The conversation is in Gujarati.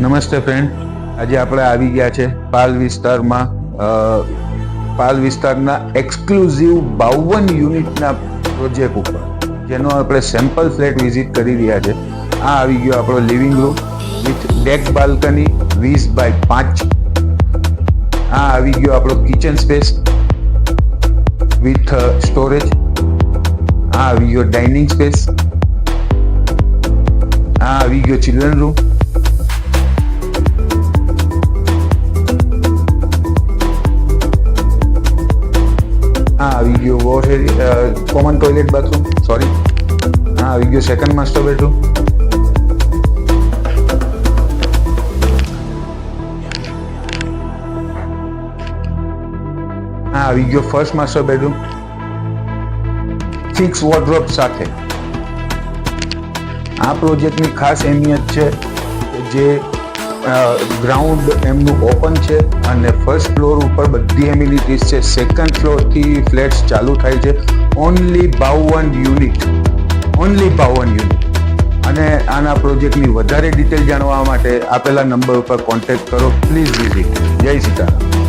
નમસ્તે ફ્રેન્ડ, આજે આપણે આવી ગયા છે પાલ વિસ્તારના એક્સક્લુઝિવ 52 યુનિટના પ્રોજેક્ટ ઉપર, જેનો આપણે સેમ્પલ ફ્લેટ વિઝિટ કરી રહ્યા છે. આ આવી ગયો આપણો living room with deck balcony 20x5. આ આવી ગયો આપણો કિચન સ્પેસ વિથ સ્ટોરેજ. આ આવી ગયો ડાઇનિંગ સ્પેસ. આ આવી ગયો ચિલ્ડ્રન રૂમ. આ આવી ગયો wash area, common toilet bathroom, sorry. આ આવી ગયો સેકન્ડ માસ્ટર બેડરૂમ. આ આવી ગયો first master bedroom fix wardrobe સાથે. આ પ્રોજેક્ટની ખાસ અહેમિયત છે કે જે ગ્રાઉન્ડ એમનું ઓપન છે અને ફર્સ્ટ ફ્લોર ઉપર બધી એમિનિટીઝ છે. સેકન્ડ ફ્લોરથી ફ્લેટ્સ ચાલુ થાય છે. Only 52 unit. અને આના પ્રોજેક્ટની વધારે ડિટેલ જાણવા માટે આપેલા નંબર ઉપર કોન્ટેક્ટ કરો. Please visit. જય સીતારામ.